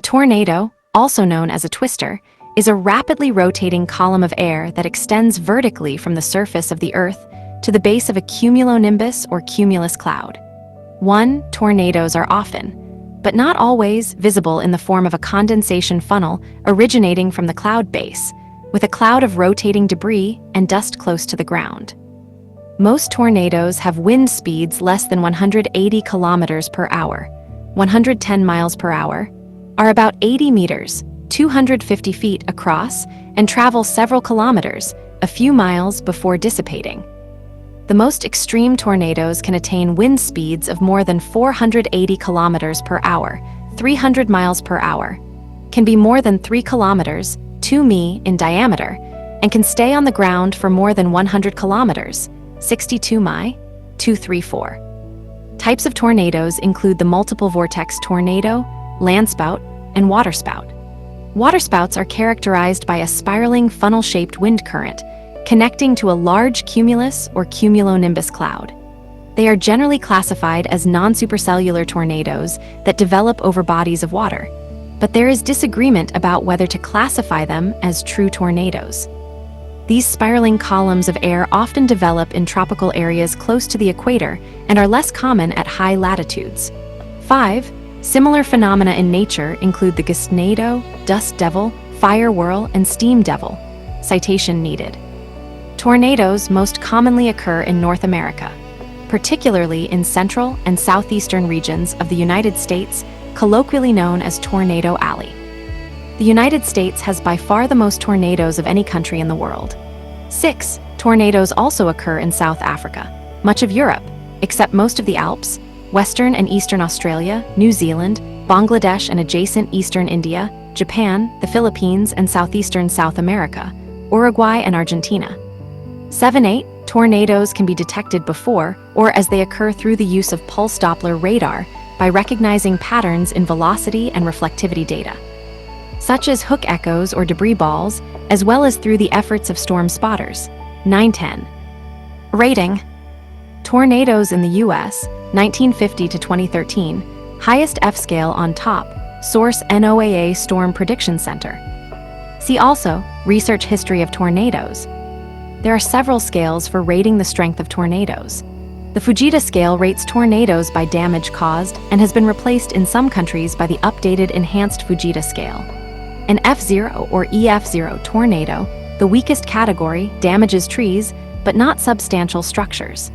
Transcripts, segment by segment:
tornado, also known as a twister, is a rapidly rotating column of air that extends vertically from the surface of the Earth to the base of a cumulonimbus or cumulus cloud. Tornadoes are often, but not always, visible in the form of a condensation funnel originating from the cloud base, with a cloud of rotating debris and dust close to the ground. Most tornadoes have wind speeds less than 180 kilometers per hour, 110 miles per hour, are about 80 meters, 250 feet across, and travel several kilometers, a few miles before dissipating. The most extreme tornadoes can attain wind speeds of more than 480 kilometers per hour, 300 miles per hour, can be more than 3 kilometers, 2 mi in diameter, and can stay on the ground for more than 100 kilometers, 62 mi, 234. Types of tornadoes include the multiple vortex tornado, landspout, and waterspout. Waterspouts are characterized by a spiraling funnel-shaped wind current connecting to a large cumulus or cumulonimbus cloud. They are generally classified as non-supercellular tornadoes that develop over bodies of water, but there is disagreement about whether to classify them as true tornadoes. These spiraling columns of air often develop in tropical areas close to the equator and are less common at high latitudes. 5. Similar phenomena in nature include the gustnado, dust devil, fire whirl, and steam devil. Citation needed. Tornadoes most commonly occur in North America, particularly in central and southeastern regions of the United States, colloquially known as Tornado Alley. The United States has by far the most tornadoes of any country in the world. 6. Tornadoes also occur in South Africa, much of Europe, except most of the Alps, Western and Eastern Australia, New Zealand, Bangladesh and adjacent Eastern India, Japan, the Philippines and southeastern South America, Uruguay and Argentina. 7-8. Tornadoes can be detected before or as they occur through the use of pulse Doppler radar by recognizing patterns in velocity and reflectivity data, such as hook echoes or debris balls, as well as through the efforts of storm spotters. 9-10. Rating. Tornadoes in the U.S., 1950 to 2013, highest F scale on top, source NOAA Storm Prediction Center. See also, Research History of Tornadoes. There are several scales for rating the strength of tornadoes. The Fujita scale rates tornadoes by damage caused and has been replaced in some countries by the updated Enhanced Fujita scale. An F0 or EF0 tornado, the weakest category, damages trees, but not substantial structures.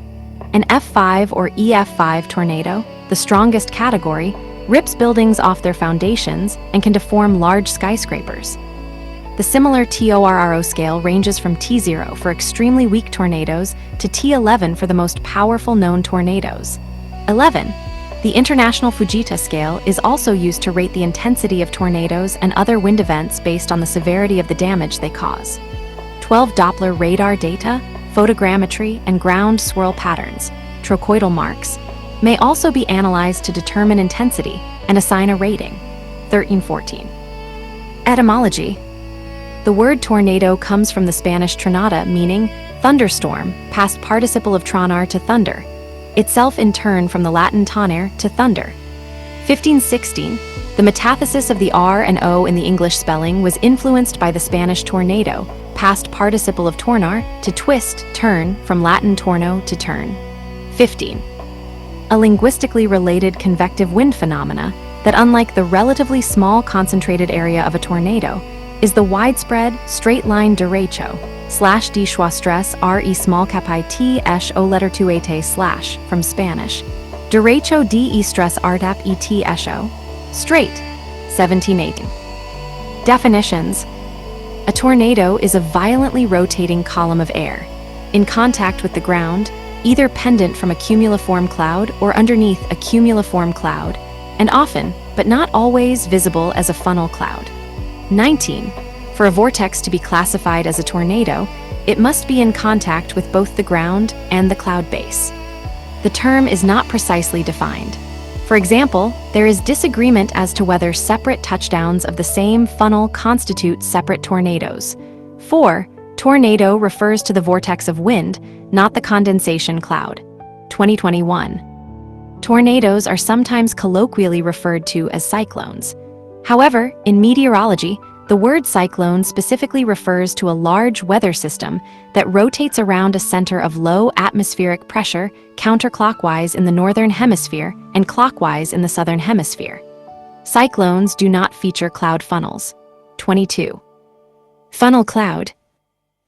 An F5 or EF5 tornado, the strongest category, rips buildings off their foundations and can deform large skyscrapers. The similar TORRO scale ranges from T0 for extremely weak tornadoes to T11 for the most powerful known tornadoes. 11. The International Fujita scale is also used to rate the intensity of tornadoes and other wind events based on the severity of the damage they cause. 12. Doppler radar data, photogrammetry, and ground swirl patterns, trochoidal marks, may also be analyzed to determine intensity and assign a rating. 13-14. Etymology. The word tornado comes from the Spanish tronada, meaning thunderstorm, past participle of tronar to thunder, itself in turn from the Latin tonare to thunder. 1516, the metathesis of the R and O in the English spelling was influenced by the Spanish tornado, past participle of tornar, to twist, turn, from Latin torno to turn. 15. A linguistically related convective wind phenomena that, unlike the relatively small concentrated area of a tornado, is the widespread, straight-line derecho, /d schwa stress re small capi t esh o letter 2 ate slash, from Spanish. Derecho de stress artap et esho. Straight. 1718. Definitions. A tornado is a violently rotating column of air, in contact with the ground, either pendant from a cumuliform cloud or underneath a cumuliform cloud, and often, but not always, visible as a funnel cloud. 19. For a vortex to be classified as a tornado, it must be in contact with both the ground and the cloud base. The term is not precisely defined. For example, there is disagreement as to whether separate touchdowns of the same funnel constitute separate tornadoes. 4. Tornado refers to the vortex of wind, not the condensation cloud. 2021. Tornadoes are sometimes colloquially referred to as cyclones. However, in meteorology, the word cyclone specifically refers to a large weather system that rotates around a center of low atmospheric pressure counterclockwise in the northern hemisphere and clockwise in the southern hemisphere. Cyclones do not feature cloud funnels. 22. Funnel cloud.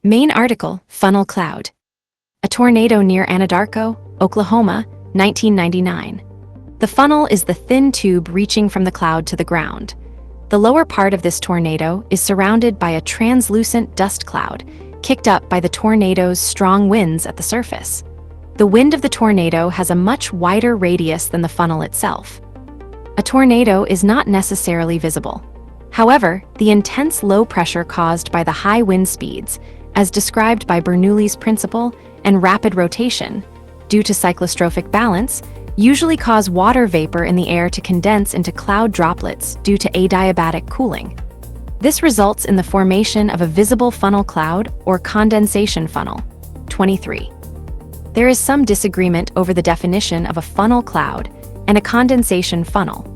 Main article, funnel cloud. A tornado near Anadarko, Oklahoma, 1999. The funnel is the thin tube reaching from the cloud to the ground. The lower part of this tornado is surrounded by a translucent dust cloud, kicked up by the tornado's strong winds at the surface. The wind of the tornado has a much wider radius than the funnel itself. A tornado is not necessarily visible. However, the intense low pressure caused by the high wind speeds, as described by Bernoulli's principle, and rapid rotation, due to cyclostrophic balance, usually cause water vapor in the air to condense into cloud droplets due to adiabatic cooling. This results in the formation of a visible funnel cloud or condensation funnel. 23. There is some disagreement over the definition of a funnel cloud and a condensation funnel.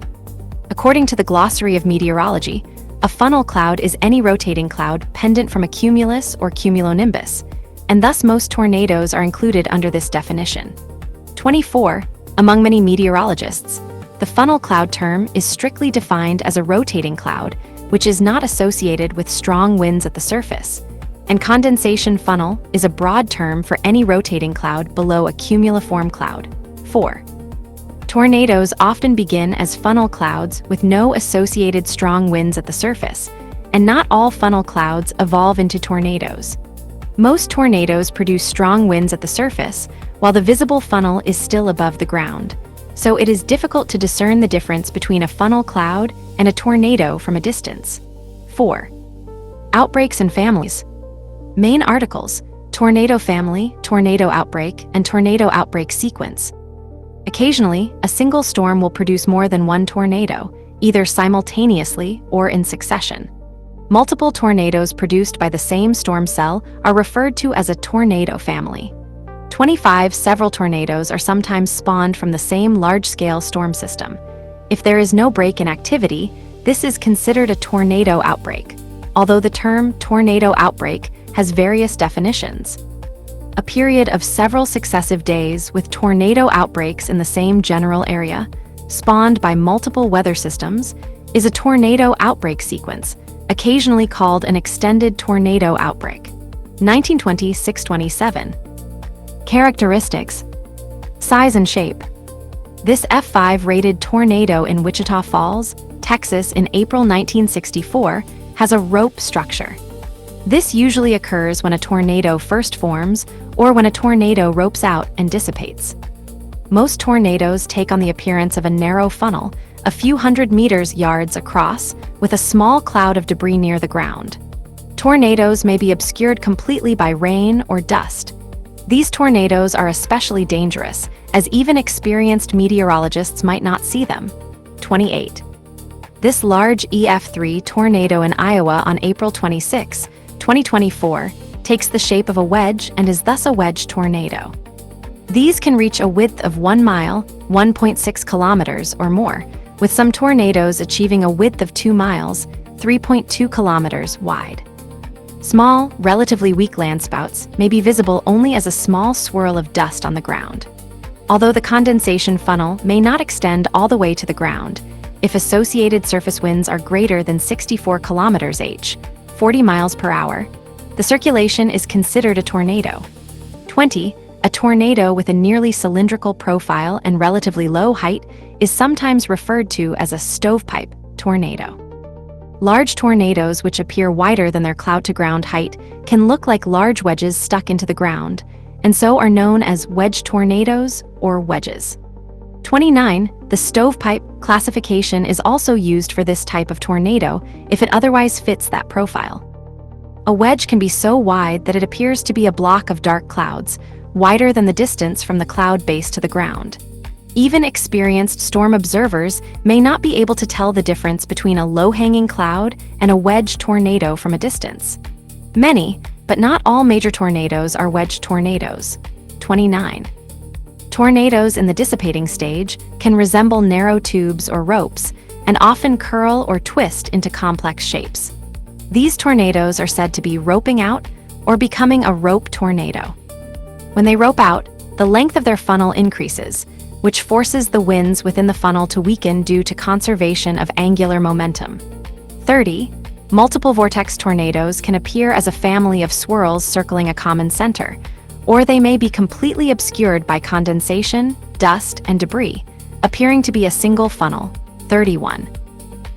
According to the Glossary of Meteorology, a funnel cloud is any rotating cloud pendant from a cumulus or cumulonimbus, and thus most tornadoes are included under this definition. 24. Among many meteorologists, the funnel cloud term is strictly defined as a rotating cloud, which is not associated with strong winds at the surface, and condensation funnel is a broad term for any rotating cloud below a cumuliform cloud. 4. Tornadoes often begin as funnel clouds with no associated strong winds at the surface, and not all funnel clouds evolve into tornadoes. Most tornadoes produce strong winds at the surface, while the visible funnel is still above the ground, so it is difficult to discern the difference between a funnel cloud and a tornado from a distance. 4. Outbreaks and families. Main articles: tornado family, tornado outbreak, and tornado outbreak sequence. Occasionally, a single storm will produce more than one tornado, either simultaneously or in succession. Multiple tornadoes produced by the same storm cell are referred to as a tornado family. 25. Several tornadoes are sometimes spawned from the same large-scale storm system. If there is no break in activity, this is considered a tornado outbreak, although the term tornado outbreak has various definitions. A period of several successive days with tornado outbreaks in the same general area, spawned by multiple weather systems, is a tornado outbreak sequence, occasionally called an extended tornado outbreak. 1920-627. Characteristics: size and shape. This F5 rated tornado in Wichita Falls, Texas in April 1964 has a rope structure. This usually occurs when a tornado first forms or when a tornado ropes out and dissipates. Most tornadoes take on the appearance of a narrow funnel, a few hundred yards across, with a small cloud of debris near the ground. Tornadoes may be obscured completely by rain or dust. These tornadoes are especially dangerous, as even experienced meteorologists might not see them. 28. This large EF3 tornado in Iowa on April 26, 2024, takes the shape of a wedge and is thus a wedge tornado. These can reach a width of 1 mile, 1.6 kilometers or more, with some tornadoes achieving a width of 2 miles, 3.2 kilometers wide. Small, relatively weak landspouts may be visible only as a small swirl of dust on the ground. Although the condensation funnel may not extend all the way to the ground, if associated surface winds are greater than 64 kilometers h, 40 miles per hour, the circulation is considered a tornado. 20. A tornado with a nearly cylindrical profile and relatively low height is sometimes referred to as a stovepipe tornado. Large tornadoes which appear wider than their cloud-to-ground height can look like large wedges stuck into the ground, and so are known as wedge tornadoes or wedges. 29. The stovepipe classification is also used for this type of tornado if it otherwise fits that profile. A wedge can be so wide that it appears to be a block of dark clouds, wider than the distance from the cloud base to the ground. Even experienced storm observers may not be able to tell the difference between a low-hanging cloud and a wedge tornado from a distance. Many, but not all major tornadoes are wedge tornadoes. 29. Tornadoes in the dissipating stage can resemble narrow tubes or ropes, and often curl or twist into complex shapes. These tornadoes are said to be roping out or becoming a rope tornado. When they rope out, the length of their funnel increases, which forces the winds within the funnel to weaken due to conservation of angular momentum. 30. Multiple vortex tornadoes can appear as a family of swirls circling a common center, or they may be completely obscured by condensation, dust, and debris, appearing to be a single funnel. 31.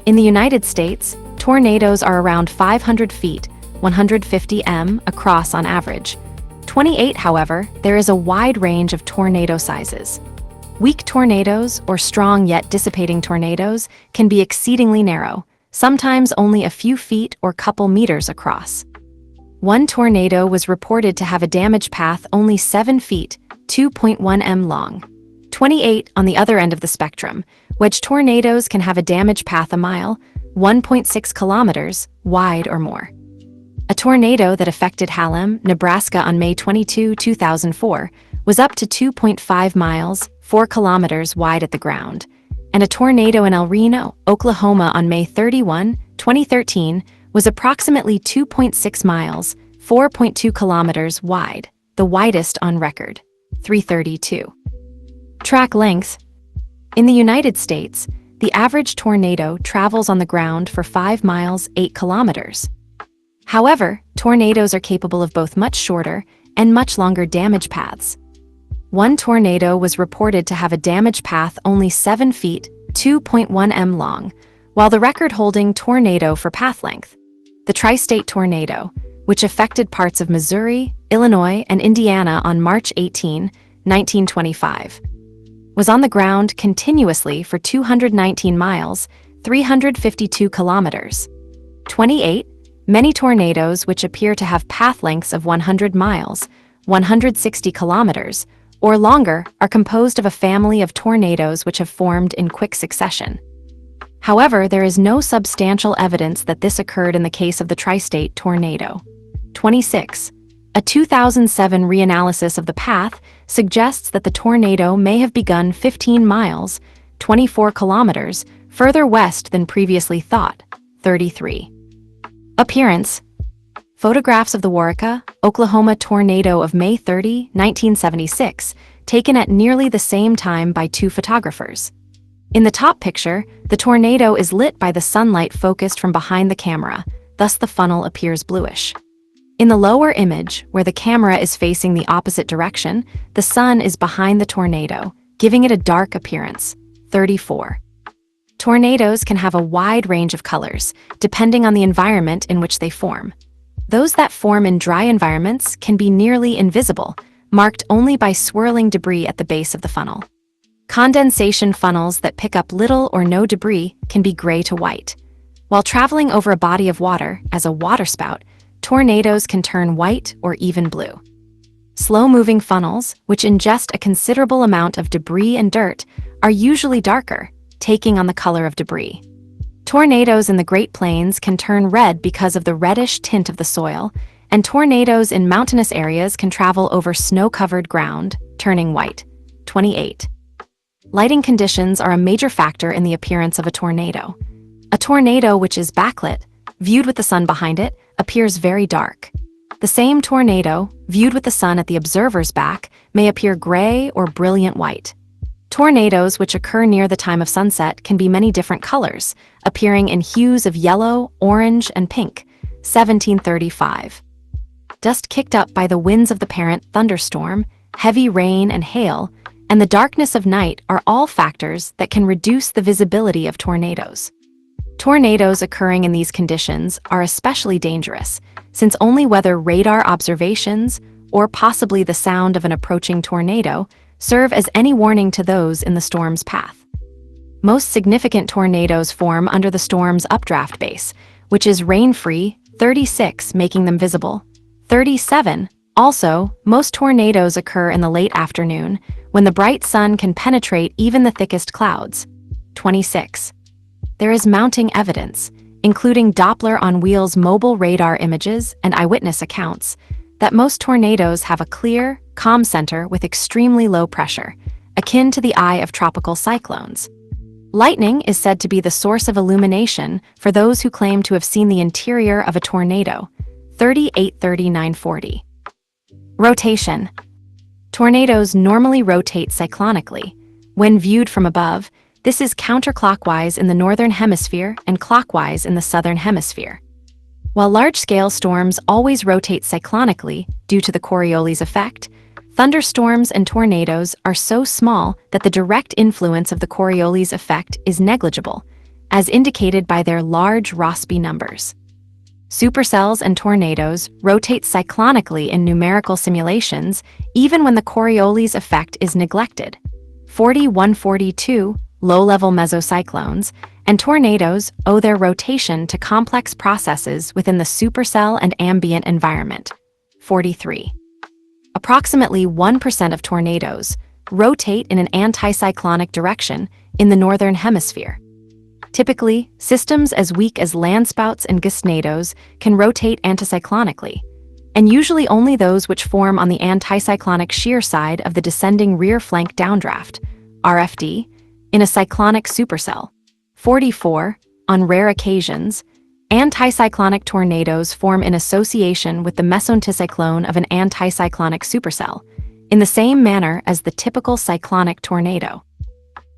In the United States, tornadoes are around 500 feet, 150 m, across on average. 28, however, there is a wide range of tornado sizes. Weak tornadoes, or strong yet dissipating tornadoes, can be exceedingly narrow, sometimes only a few feet or couple meters across. One tornado was reported to have a damage path only 7 feet, 2.1 m long. 28, on the other end of the spectrum, wedge tornadoes can have a damage path a mile, 1.6 kilometers, wide or more. A tornado that affected Hallam, Nebraska on May 22, 2004, was up to 2.5 miles, 4 kilometers wide at the ground, and a tornado in El Reno, Oklahoma on May 31, 2013, was approximately 2.6 miles, 4.2 kilometers wide, the widest on record. 332. Track length. In the United States, the average tornado travels on the ground for 5 miles, 8 kilometers. However, tornadoes are capable of both much shorter and much longer damage paths. One tornado was reported to have a damage path only 7 feet, 2.1 m long, while the record-holding tornado for path length, the Tri-State tornado, which affected parts of Missouri, Illinois, and Indiana on March 18, 1925, was on the ground continuously for 219 miles, 352 kilometers. 28. Many tornadoes which appear to have path lengths of 100 miles, 160 kilometers, or longer are composed of a family of tornadoes which have formed in quick succession. However, there is no substantial evidence that this occurred in the case of the Tri-State tornado. 26. A 2007 reanalysis of the path suggests that the tornado may have begun 15 miles, 24 kilometers, further west than previously thought. 33. Appearance. Photographs of the Waurika, Oklahoma tornado of May 30, 1976, taken at nearly the same time by 2 photographers. In the top picture, the tornado is lit by the sunlight focused from behind the camera, thus the funnel appears bluish. In the lower image, where the camera is facing the opposite direction, the sun is behind the tornado, giving it a dark appearance. 34. Tornadoes can have a wide range of colors, depending on the environment in which they form. Those that form in dry environments can be nearly invisible, marked only by swirling debris at the base of the funnel. Condensation funnels that pick up little or no debris can be gray to white. While traveling over a body of water, as a waterspout, tornadoes can turn white or even blue. Slow-moving funnels, which ingest a considerable amount of debris and dirt, are usually darker, taking on the color of debris. Tornadoes in the Great Plains can turn red because of the reddish tint of the soil, and tornadoes in mountainous areas can travel over snow-covered ground, turning white. 28. Lighting conditions are a major factor in the appearance of a tornado. A tornado which is backlit, viewed with the sun behind it, appears very dark. The same tornado, viewed with the sun at the observer's back, may appear gray or brilliant white. Tornadoes which occur near the time of sunset can be many different colors, appearing in hues of yellow, orange, and pink. 1735. Dust kicked up by the winds of the parent thunderstorm, heavy rain and hail, and the darkness of night are all factors that can reduce the visibility of tornadoes. Tornadoes occurring in these conditions are especially dangerous, since only weather radar observations, or possibly the sound of an approaching tornado, serve as any warning to those in the storm's path. Most significant tornadoes form under the storm's updraft base, which is rain-free, 36, making them visible. 37. Also, most tornadoes occur in the late afternoon, when the bright sun can penetrate even the thickest clouds. 26. There is mounting evidence, including Doppler on wheels mobile radar images and eyewitness accounts, that most tornadoes have a clear, calm center with extremely low pressure, akin to the eye of tropical cyclones. Lightning is said to be the source of illumination for those who claim to have seen the interior of a tornado. 383940. Rotation. Tornadoes normally rotate cyclonically. When viewed from above, this is counterclockwise in the northern hemisphere and clockwise in the southern hemisphere. While large-scale storms always rotate cyclonically due to the Coriolis effect, thunderstorms and tornadoes are so small that the direct influence of the Coriolis effect is negligible, as indicated by their large Rossby numbers. Supercells and tornadoes rotate cyclonically in numerical simulations even when the Coriolis effect is neglected. 4142, low-level mesocyclones, and tornadoes owe their rotation to complex processes within the supercell and ambient environment. 43. Approximately 1% of tornadoes rotate in an anticyclonic direction in the northern hemisphere. Typically, systems as weak as landspouts and gustnadoes can rotate anticyclonically, and usually only those which form on the anticyclonic shear side of the descending rear flank downdraft, RFD, in a cyclonic supercell. 44. On rare occasions, anticyclonic tornadoes form in association with the mesoanticyclone of an anticyclonic supercell, in the same manner as the typical cyclonic tornado,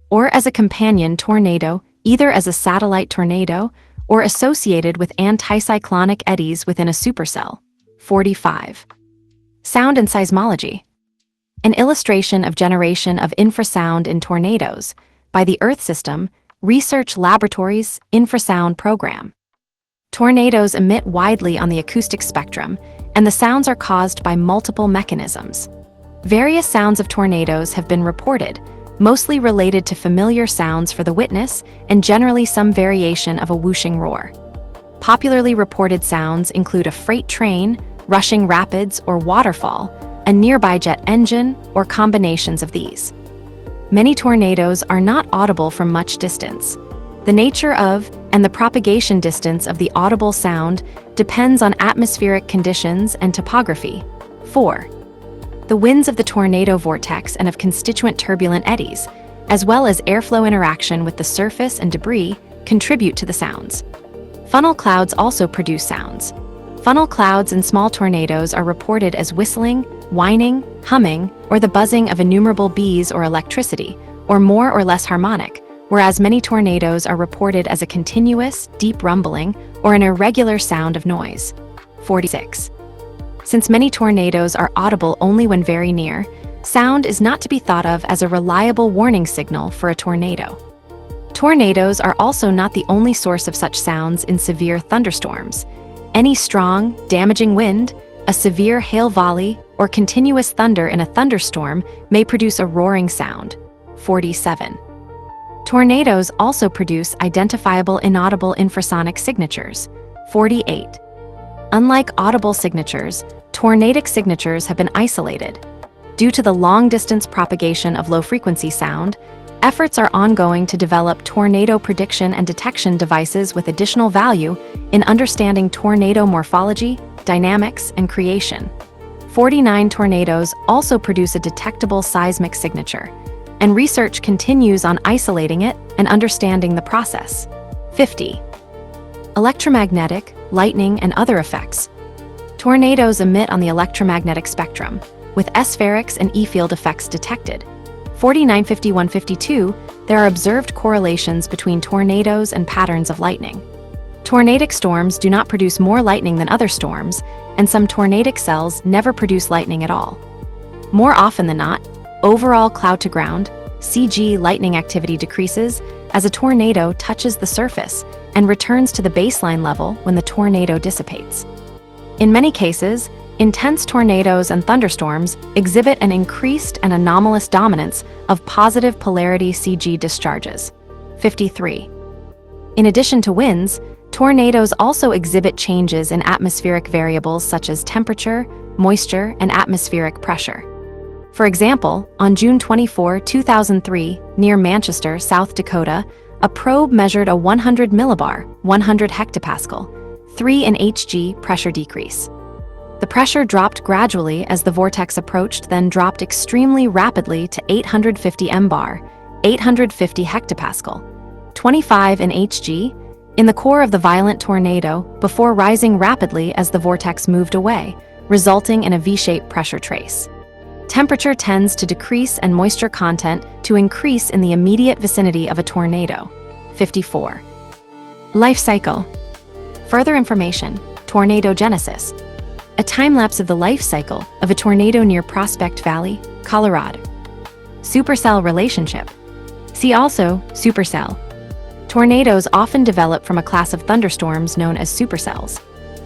or as a companion tornado, either as a satellite tornado or associated with anticyclonic eddies within a supercell. 45. Sound and seismology. An illustration of generation of infrasound in tornadoes by the Earth System Research Laboratories Infrasound Program. Tornadoes emit widely on the acoustic spectrum, and the sounds are caused by multiple mechanisms. Various sounds of tornadoes have been reported, mostly related to familiar sounds for the witness and generally some variation of a whooshing roar. Popularly reported sounds include a freight train, rushing rapids or waterfall, a nearby jet engine, or combinations of these. Many tornadoes are not audible from much distance. The nature of and the propagation distance of the audible sound depends on atmospheric conditions and topography. 4. The winds of the tornado vortex and of constituent turbulent eddies, as well as airflow interaction with the surface and debris, contribute to the sounds. Funnel clouds also produce sounds. Funnel clouds in small tornadoes are reported as whistling, whining, humming, or the buzzing of innumerable bees or electricity, or more or less harmonic, whereas many tornadoes are reported as a continuous, deep rumbling or an irregular sound of noise. 46. Since many tornadoes are audible only when very near, sound is not to be thought of as a reliable warning signal for a tornado. Tornadoes are also not the only source of such sounds in severe thunderstorms. Any strong, damaging wind, a severe hail volley, or continuous thunder in a thunderstorm may produce a roaring sound. 47. Tornadoes also produce identifiable inaudible infrasonic signatures. 48. Unlike audible signatures, tornadic signatures have been isolated. Due to the long-distance propagation of low-frequency sound, efforts are ongoing to develop tornado prediction and detection devices with additional value in understanding tornado morphology, dynamics, and creation. 49 tornadoes also produce a detectable seismic signature, and research continues on isolating it and understanding the process. 50. Electromagnetic, lightning, and other effects. Tornadoes emit on the electromagnetic spectrum, with S-spherics and E-field effects detected. 495152, there are observed correlations between tornadoes and patterns of lightning. Tornadic storms do not produce more lightning than other storms, and some tornadic cells never produce lightning at all. More often than not, overall cloud-to-ground, CG lightning activity decreases as a tornado touches the surface and returns to the baseline level when the tornado dissipates. In many cases, intense tornadoes and thunderstorms exhibit an increased and anomalous dominance of positive polarity CG discharges. 53. In addition to winds, tornadoes also exhibit changes in atmospheric variables such as temperature, moisture, and atmospheric pressure. For example, on June 24, 2003, near Manchester, South Dakota, a probe measured a 100 millibar, 100 hectopascal, 3 in Hg pressure decrease. The pressure dropped gradually as the vortex approached, then dropped extremely rapidly to 850 mbar, 850 hectopascal, 25 in Hg, in the core of the violent tornado before rising rapidly as the vortex moved away, resulting in a V-shaped pressure trace. Temperature tends to decrease and moisture content to increase in the immediate vicinity of a tornado. 54. Life cycle. Further information: tornado genesis. A time-lapse of the life cycle of a tornado near Prospect Valley, Colorado. Supercell relationship. See also supercell. Tornadoes often develop from a class of thunderstorms known as supercells.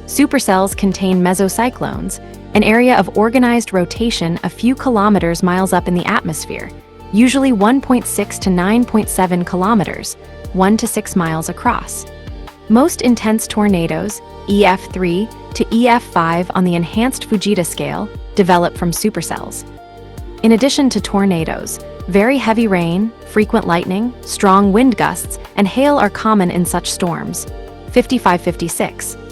Supercells contain mesocyclones, an area of organized rotation a few miles up in the atmosphere, usually 1.6 to 9.7 kilometers, 1 to 6 miles across. Most intense tornadoes, EF3 to EF5 on the enhanced Fujita scale, develop from supercells. In addition to tornadoes, very heavy rain, frequent lightning, strong wind gusts, and hail are common in such storms. 55-56.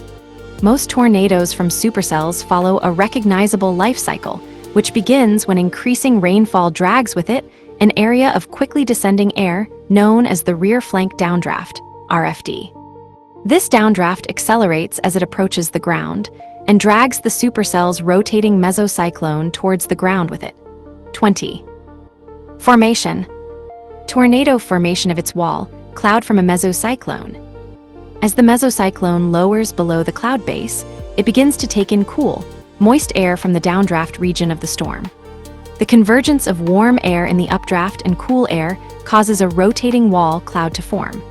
Most tornadoes from supercells follow a recognizable life cycle, which begins when increasing rainfall drags with it an area of quickly descending air known as the rear flank downdraft, RFD. This downdraft accelerates as it approaches the ground and drags the supercell's rotating mesocyclone towards the ground with it. 20. Formation. Tornado formation of its wall, cloud from a mesocyclone. As the mesocyclone lowers below the cloud base, it begins to take in cool, moist air from the downdraft region of the storm. The convergence of warm air in the updraft and cool air causes a rotating wall cloud to form.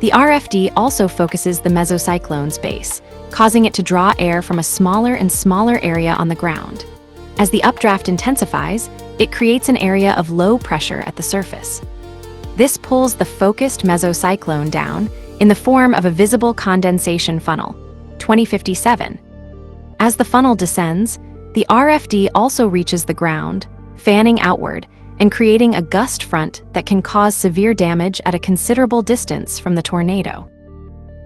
The RFD also focuses the mesocyclone's base, causing it to draw air from a smaller and smaller area on the ground. As the updraft intensifies, it creates an area of low pressure at the surface. This pulls the focused mesocyclone down in the form of a visible condensation funnel. 2057. As the funnel descends, the RFD also reaches the ground, fanning outward and creating a gust front that can cause severe damage at a considerable distance from the tornado.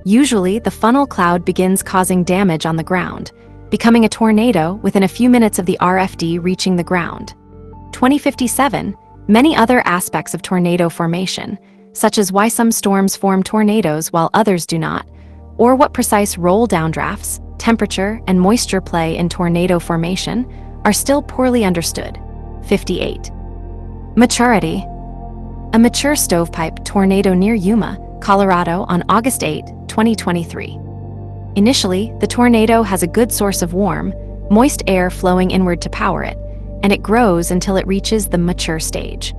Usually, the funnel cloud begins causing damage on the ground, becoming a tornado within a few minutes of the RFD reaching the ground. 2057. Many other aspects of tornado formation, such as why some storms form tornadoes while others do not, or what precise role downdrafts, temperature, and moisture play in tornado formation, are still poorly understood. 58. Maturity. A mature stovepipe tornado near Yuma, Colorado on August 8, 2023. Initially, the tornado has a good source of warm, moist air flowing inward to power it, and it grows until it reaches the mature stage.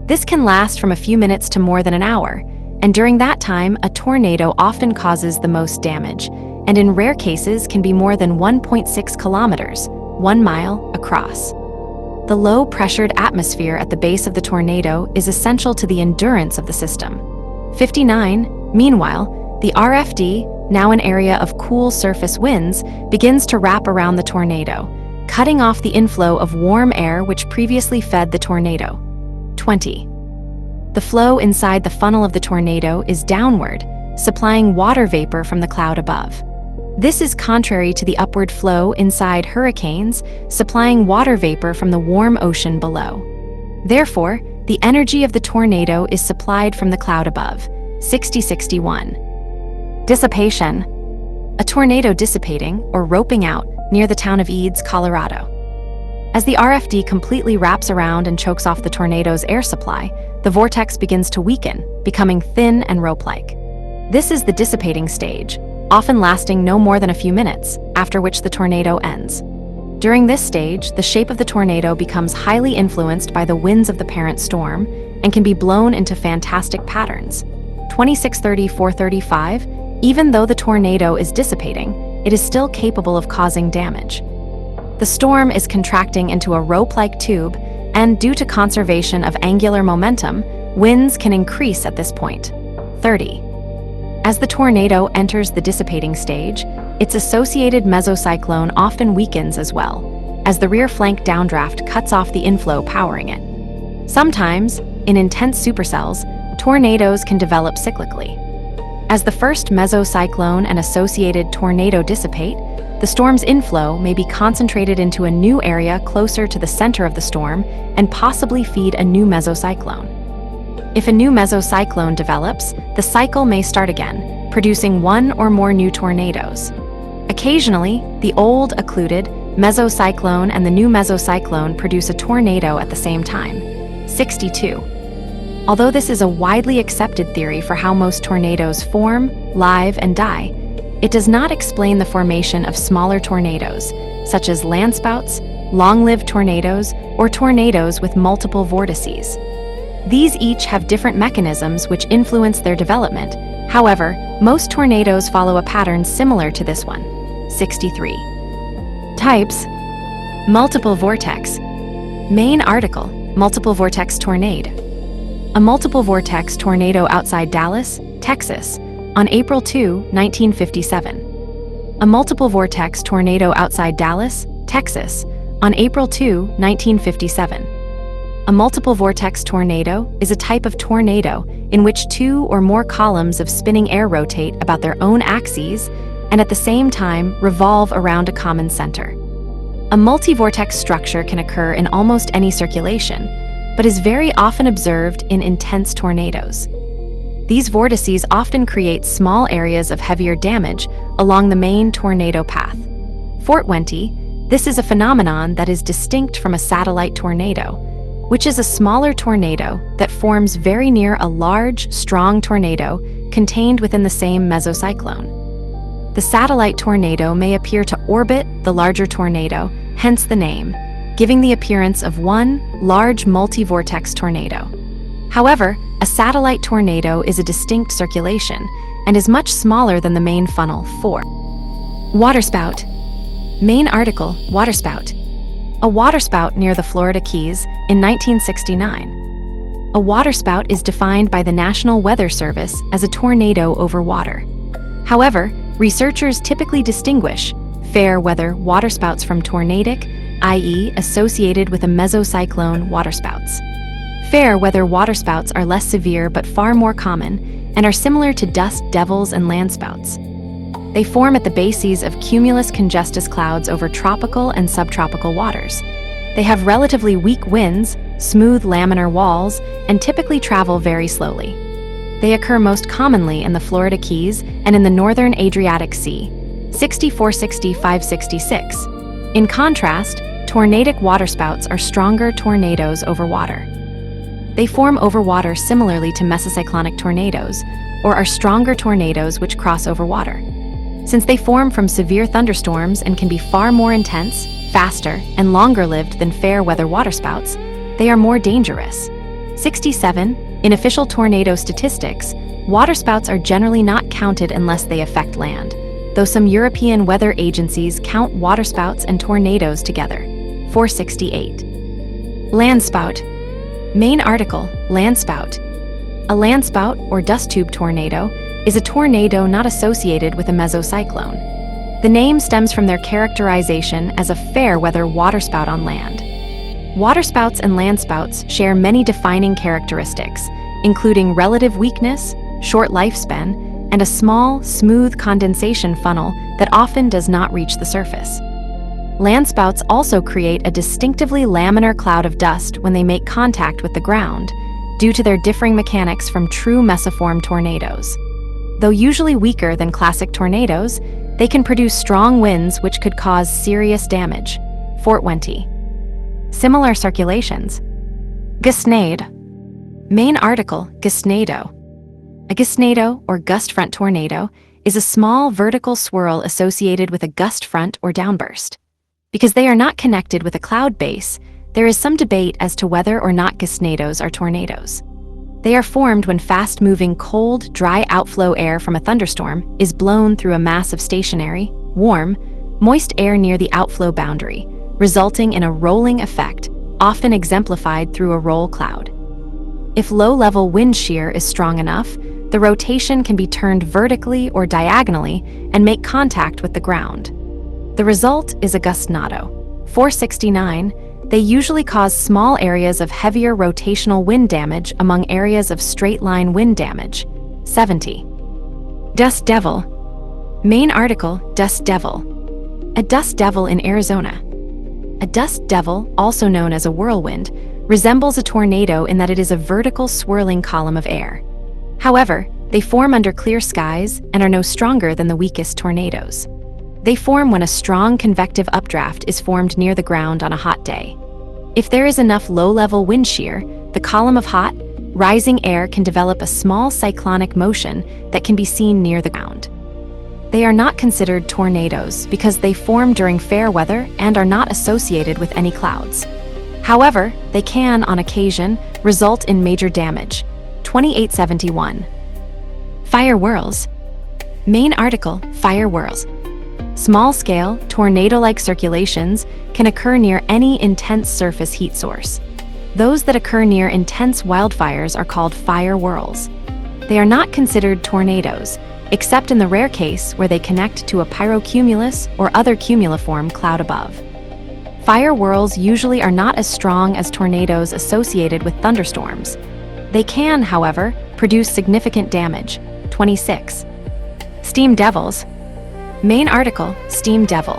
This can last from a few minutes to more than an hour, and during that time, a tornado often causes the most damage, and in rare cases can be more than 1.6 kilometers, 1 mile, across. The low-pressured atmosphere at the base of the tornado is essential to the endurance of the system. 59. Meanwhile, the RFD, now an area of cool surface winds, begins to wrap around the tornado, cutting off the inflow of warm air which previously fed the tornado. 20. The flow inside the funnel of the tornado is downward, supplying water vapor from the cloud above. This is contrary to the upward flow inside hurricanes, supplying water vapor from the warm ocean below. Therefore, the energy of the tornado is supplied from the cloud above. 60-61. Dissipation. A tornado dissipating or roping out near the town of Eads, Colorado. As the RFD completely wraps around and chokes off the tornado's air supply, the vortex begins to weaken, becoming thin and rope-like. This is the dissipating stage, often lasting no more than a few minutes, after which the tornado ends. During this stage, the shape of the tornado becomes highly influenced by the winds of the parent storm and can be blown into fantastic patterns. 26-30-435, even though the tornado is dissipating, it is still capable of causing damage. The storm is contracting into a rope-like tube, and due to conservation of angular momentum, winds can increase at this point. 30. As the tornado enters the dissipating stage, its associated mesocyclone often weakens as well, as the rear flank downdraft cuts off the inflow powering it. Sometimes, in intense supercells, tornadoes can develop cyclically. As the first mesocyclone and associated tornado dissipate, the storm's inflow may be concentrated into a new area closer to the center of the storm and possibly feed a new mesocyclone. If a new mesocyclone develops, the cycle may start again, producing one or more new tornadoes. Occasionally, the old, occluded mesocyclone and the new mesocyclone produce a tornado at the same time. 62. Although this is a widely accepted theory for how most tornadoes form, live, and die, it does not explain the formation of smaller tornadoes, such as landspouts, long-lived tornadoes, or tornadoes with multiple vortices. These each have different mechanisms which influence their development. However, most tornadoes follow a pattern similar to this one. 63. Types. Multiple vortex. Main article, multiple vortex tornado. A multiple vortex tornado outside Dallas, Texas, on April 2, 1957. A multiple vortex tornado outside Dallas, Texas, on April 2, 1957. A multiple vortex tornado is a type of tornado in which two or more columns of spinning air rotate about their own axes and at the same time revolve around a common center. A multi-vortex structure can occur in almost any circulation, but is very often observed in intense tornadoes. These vortices often create small areas of heavier damage along the main tornado path. 420, this is a phenomenon that is distinct from a satellite tornado, which is a smaller tornado that forms very near a large, strong tornado contained within the same mesocyclone. The satellite tornado may appear to orbit the larger tornado, hence the name, giving the appearance of one large multi-vortex tornado. However, a satellite tornado is a distinct circulation and is much smaller than the main funnel. 4. Waterspout. Main article, waterspout. A waterspout near the Florida Keys in 1969. A waterspout is defined by the National Weather Service as a tornado over water. However, researchers typically distinguish fair weather waterspouts from tornadic, i.e., associated with a mesocyclone waterspouts. Fair weather waterspouts are less severe but far more common and are similar to dust devils and landspouts. They form at the bases of cumulus congestus clouds over tropical and subtropical waters. They have relatively weak winds, smooth laminar walls, and typically travel very slowly. They occur most commonly in the Florida Keys and in the northern Adriatic Sea. 6460-566. In contrast, tornadic waterspouts are stronger tornadoes over water. They form over water similarly to mesocyclonic tornadoes, or are stronger tornadoes which cross over water. Since they form from severe thunderstorms and can be far more intense, faster, and longer-lived than fair weather waterspouts, they are more dangerous. 67. In official tornado statistics, waterspouts are generally not counted unless they affect land, though some European weather agencies count waterspouts and tornadoes together. 468. Landspout. Main article, landspout. A landspout, or dust tube tornado, is a tornado not associated with a mesocyclone. The name stems from their characterization as a fair weather waterspout on land. Waterspouts and landspouts share many defining characteristics, including relative weakness, short lifespan, and a small, smooth condensation funnel that often does not reach the surface. Landspouts also create a distinctively laminar cloud of dust when they make contact with the ground, due to their differing mechanics from true mesiform tornadoes. Though usually weaker than classic tornadoes, they can produce strong winds which could cause serious damage. 420. Similar circulations. Gustnado. Main article, gustnado. A gustnado, or gust front tornado, is a small vertical swirl associated with a gust front or downburst. Because they are not connected with a cloud base, there is some debate as to whether or not gustnados are tornadoes. They are formed when fast-moving cold, dry outflow air from a thunderstorm is blown through a mass of stationary, warm, moist air near the outflow boundary, resulting in a rolling effect, often exemplified through a roll cloud. If low-level wind shear is strong enough, the rotation can be turned vertically or diagonally and make contact with the ground. The result is a gustnado. 469. They usually cause small areas of heavier rotational wind damage among areas of straight-line wind damage. 70. Dust devil. Main article, dust devil. A dust devil in Arizona. A dust devil, also known as a whirlwind, resembles a tornado in that it is a vertical swirling column of air. However, they form under clear skies and are no stronger than the weakest tornadoes. They form when a strong convective updraft is formed near the ground on a hot day. If there is enough low-level wind shear, the column of hot, rising air can develop a small cyclonic motion that can be seen near the ground. They are not considered tornadoes because they form during fair weather and are not associated with any clouds. However, they can, on occasion, result in major damage. 2871. Fire whirls. Main article: Fire whirls. Small-scale, tornado-like circulations can occur near any intense surface heat source. Those that occur near intense wildfires are called fire whirls. They are not considered tornadoes, except in the rare case where they connect to a pyrocumulus or other cumuliform cloud above. Fire whirls usually are not as strong as tornadoes associated with thunderstorms. They can, however, produce significant damage. 26. Steam devils. Main article: Steam devil.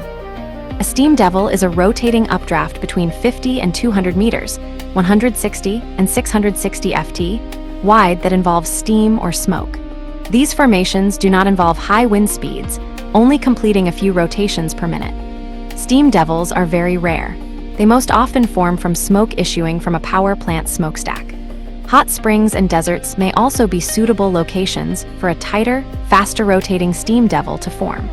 A steam devil is a rotating updraft between 50 and 200 meters, 160 and 660 ft, wide that involves steam or smoke. These formations do not involve high wind speeds, only completing a few rotations per minute. Steam devils are very rare. They most often form from smoke issuing from a power plant smokestack. Hot springs and deserts may also be suitable locations for a tighter, faster rotating steam devil to form.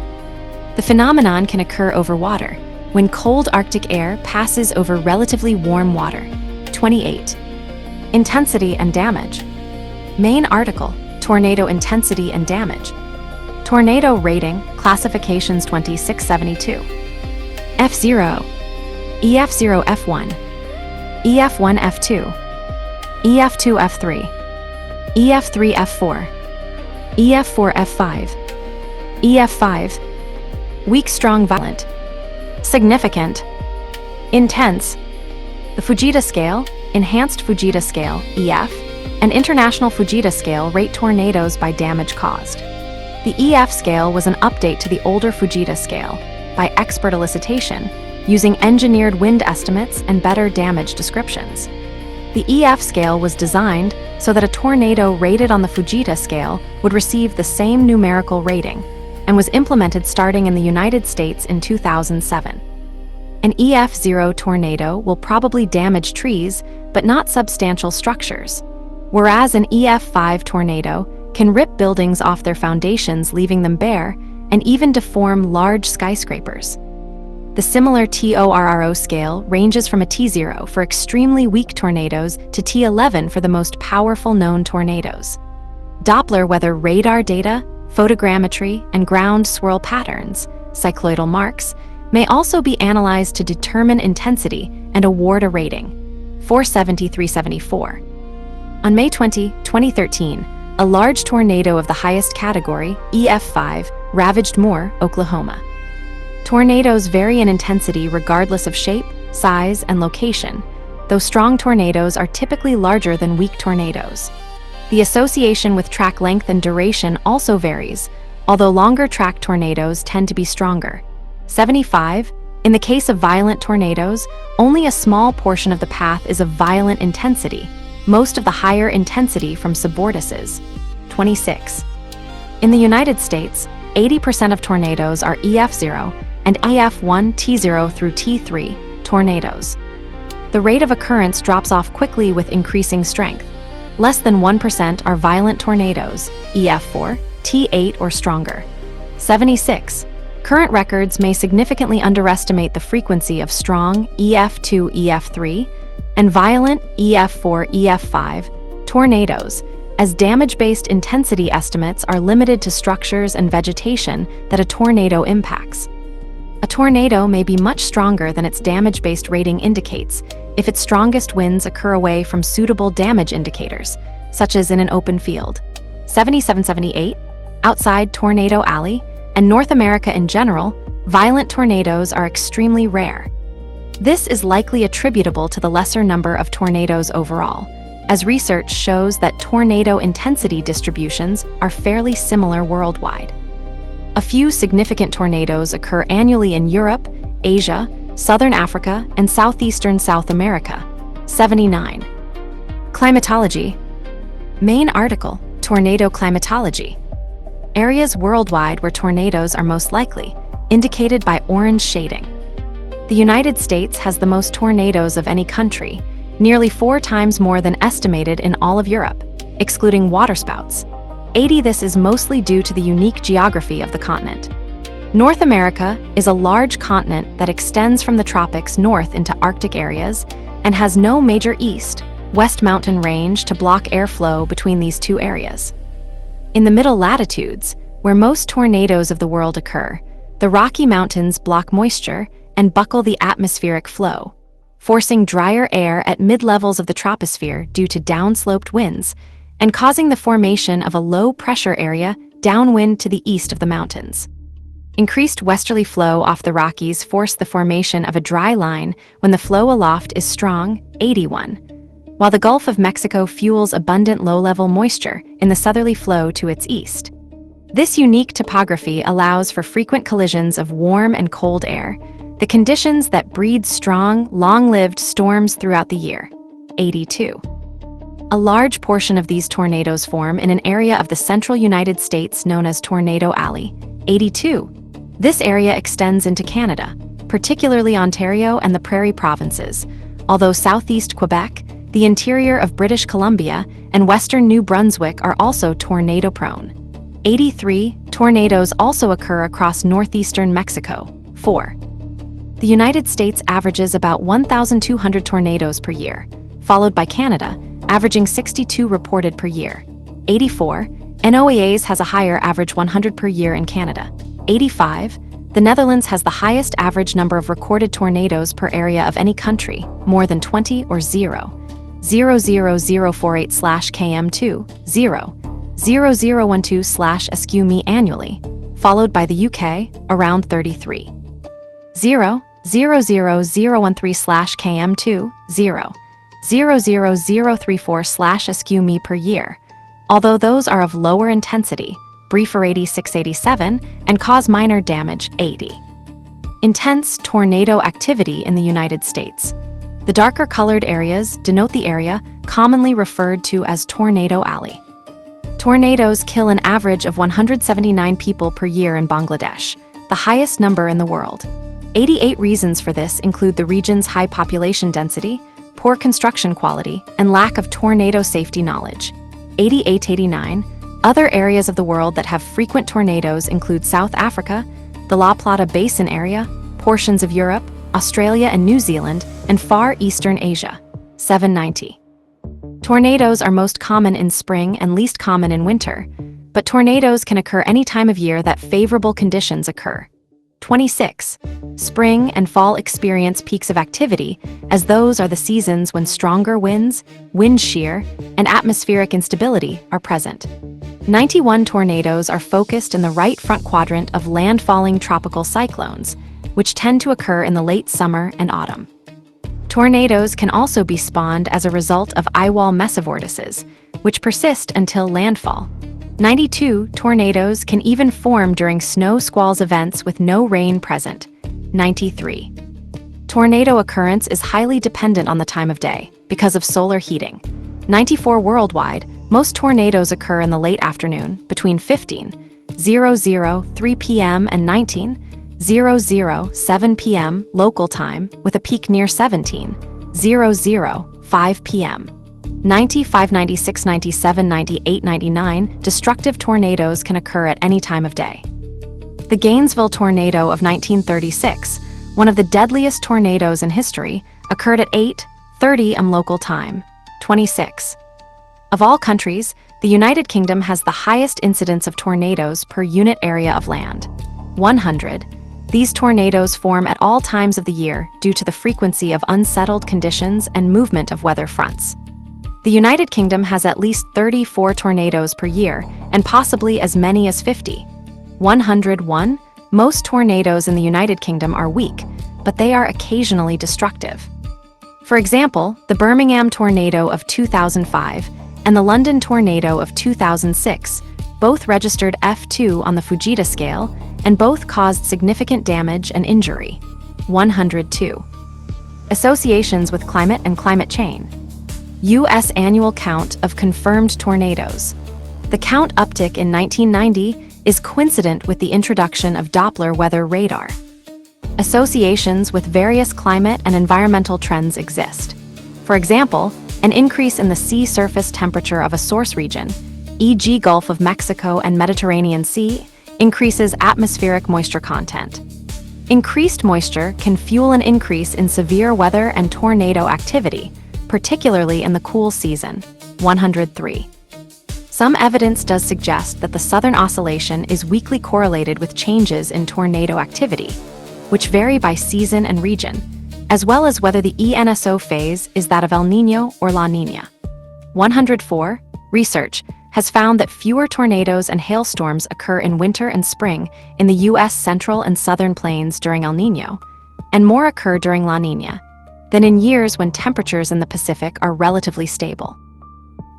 The phenomenon can occur over water, when cold Arctic air passes over relatively warm water. 28. Intensity and damage. Main article: Tornado intensity and damage. Tornado rating, classifications 2672. F0. EF0 F1. EF1 F2. EF2 F3. EF3 F4. EF4 F5. EF5. Weak, strong, violent. Significant. Intense. The Fujita scale, Enhanced Fujita scale, EF, and International Fujita scale rate tornadoes by damage caused. The EF scale was an update to the older Fujita scale, by expert elicitation, using engineered wind estimates and better damage descriptions. The EF scale was designed so that a tornado rated on the Fujita scale would receive the same numerical rating, and was implemented starting in the United States in 2007. An EF0 tornado will probably damage trees, but not substantial structures, whereas an EF5 tornado can rip buildings off their foundations, leaving them bare, and even deform large skyscrapers. The similar TORRO scale ranges from a T0 for extremely weak tornadoes to T11 for the most powerful known tornadoes. Doppler weather radar data, photogrammetry, and ground swirl patterns, cycloidal marks, may also be analyzed to determine intensity and award a rating. 470-374. On May 20, 2013, a large tornado of the highest category, EF5, ravaged Moore, Oklahoma. Tornadoes vary in intensity regardless of shape, size, and location, though strong tornadoes are typically larger than weak tornadoes. The association with track length and duration also varies, although longer track tornadoes tend to be stronger. 75. In the case of violent tornadoes, only a small portion of the path is of violent intensity, most of the higher intensity from subvortices. 26. In the United States, 80% of tornadoes are EF0 and EF1 T0 through T3 tornadoes. The rate of occurrence drops off quickly with increasing strength. Less than 1% are violent tornadoes, EF4, T8 or stronger. 76. Current records may significantly underestimate the frequency of strong EF2, EF3, and violent EF4, EF5 tornadoes, as damage-based intensity estimates are limited to structures and vegetation that a tornado impacts. A tornado may be much stronger than its damage-based rating indicates if its strongest winds occur away from suitable damage indicators, such as in an open field. 77-78. Outside Tornado Alley, and North America in general, violent tornadoes are extremely rare. This is likely attributable to the lesser number of tornadoes overall, as research shows that tornado intensity distributions are fairly similar worldwide. A few significant tornadoes occur annually in Europe, Asia, Southern Africa, and southeastern South America. 79. Climatology. Main article, Tornado Climatology. Areas worldwide where tornadoes are most likely, indicated by orange shading. The United States has the most tornadoes of any country, nearly 4 times more than estimated in all of Europe, excluding waterspouts. 80. This is mostly due to the unique geography of the continent. North America is a large continent that extends from the tropics north into Arctic areas and has no major east-west mountain range to block airflow between these two areas. In the middle latitudes, where most tornadoes of the world occur, the Rocky Mountains block moisture and buckle the atmospheric flow, forcing drier air at mid-levels of the troposphere due to downsloped winds and causing the formation of a low-pressure area downwind to the east of the mountains. Increased westerly flow off the Rockies force the formation of a dry line when the flow aloft is strong, 81, while the Gulf of Mexico fuels abundant low-level moisture in the southerly flow to its east. This unique topography allows for frequent collisions of warm and cold air, the conditions that breed strong, long-lived storms throughout the year, 82. A large portion of these tornadoes form in an area of the central United States known as Tornado Alley, 82. This area extends into Canada, particularly Ontario and the Prairie provinces, although southeast Quebec, the interior of British Columbia, and western New Brunswick are also tornado-prone. 83. Tornadoes also occur across northeastern Mexico, 4. The United States averages about 1,200 tornadoes per year, followed by Canada, averaging 62 reported per year. 84. NOAA's has a higher average 100 per year in Canada. 85. The Netherlands has the highest average number of recorded tornadoes per area of any country, more than 20 or 0.00048/km2, 0.0012/SQ annually, followed by the UK, around 33. 0.00013/km2, 0.00034/SQ per year, although those are of lower intensity, briefer 86-87, and cause minor damage, 80. Intense tornado activity in the United States. The darker colored areas denote the area commonly referred to as Tornado Alley. Tornadoes kill an average of 179 people per year in Bangladesh, the highest number in the world. 88 reasons for this include the region's high population density, poor construction quality, and lack of tornado safety knowledge. 88-89. Other areas of the world that have frequent tornadoes include South Africa, the La Plata Basin area, portions of Europe, Australia and New Zealand, and Far Eastern Asia. 790. Tornadoes are most common in spring and least common in winter, but tornadoes can occur any time of year that favorable conditions occur. 26. Spring and fall experience peaks of activity, as those are the seasons when stronger winds, wind shear, and atmospheric instability are present. 91. Tornadoes are focused in the right front quadrant of landfalling tropical cyclones, which tend to occur in the late summer and autumn. Tornadoes can also be spawned as a result of eye-wall mesovortices, which persist until landfall. 92. Tornadoes can even form during snow squalls events with no rain present. 93. Tornado occurrence is highly dependent on the time of day because of solar heating. 94. Worldwide, most tornadoes occur in the late afternoon between 15:00 p.m. and 19:00 p.m. local time, with a peak near 17:00 p.m. 95, 96, 97, 98, 99. Destructive tornadoes can occur at any time of day. The Gainesville tornado of 1936, one of the deadliest tornadoes in history, occurred at 8:30 am local time. 26. Of all countries, the United Kingdom has the highest incidence of tornadoes per unit area of land. 100. These tornadoes form at all times of the year due to the frequency of unsettled conditions and movement of weather fronts. The United Kingdom has at least 34 tornadoes per year, and possibly as many as 50. 101. Most tornadoes in the United Kingdom are weak, but they are occasionally destructive. For example, the Birmingham tornado of 2005 and the London tornado of 2006 both registered F2 on the Fujita scale, and both caused significant damage and injury. 102. Associations with climate and climate change. U.S. annual count of confirmed tornadoes. The count uptick in 1990 is coincident with the introduction of Doppler weather radar. Associations with various climate and environmental trends exist. For example, an increase in the sea surface temperature of a source region, e.g. Gulf of Mexico and Mediterranean Sea, increases atmospheric moisture content. Increased moisture can fuel an increase in severe weather and tornado activity, particularly in the cool season. 103. Some evidence does suggest that the Southern Oscillation is weakly correlated with changes in tornado activity, which vary by season and region, as well as whether the ENSO phase is that of El Niño or La Niña. 104. Research has found that fewer tornadoes and hailstorms occur in winter and spring in the U.S. central and southern plains during El Niño, and more occur during La Niña, than in years when temperatures in the Pacific are relatively stable.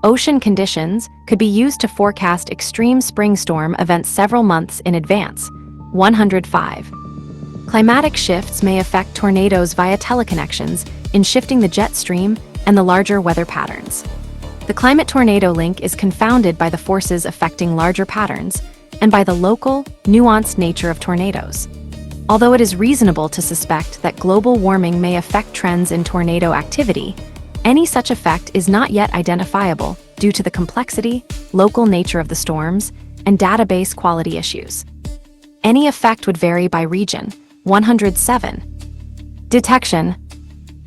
Ocean conditions could be used to forecast extreme spring storm events several months in advance. 105. Climatic shifts may affect tornadoes via teleconnections in shifting the jet stream and the larger weather patterns. The climate-tornado link is confounded by the forces affecting larger patterns and by the local, nuanced nature of tornadoes. Although it is reasonable to suspect that global warming may affect trends in tornado activity, any such effect is not yet identifiable due to the complexity, local nature of the storms, and database quality issues. Any effect would vary by region. 107. Detection.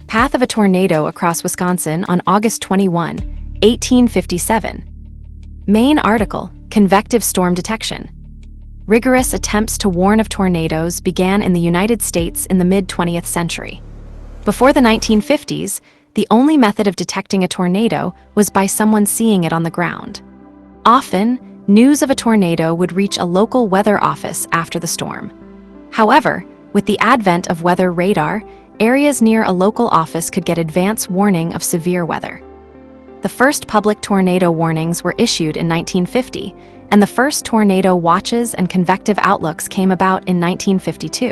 Path of a tornado across Wisconsin on August 21, 1857. Main article, Convective storm detection. Rigorous attempts to warn of tornadoes began in the United States in the mid-20th century. Before the 1950s, the only method of detecting a tornado was by someone seeing it on the ground. Often, news of a tornado would reach a local weather office after the storm. However, with the advent of weather radar, areas near a local office could get advance warning of severe weather. The first public tornado warnings were issued in 1950, and the first tornado watches and convective outlooks came about in 1952.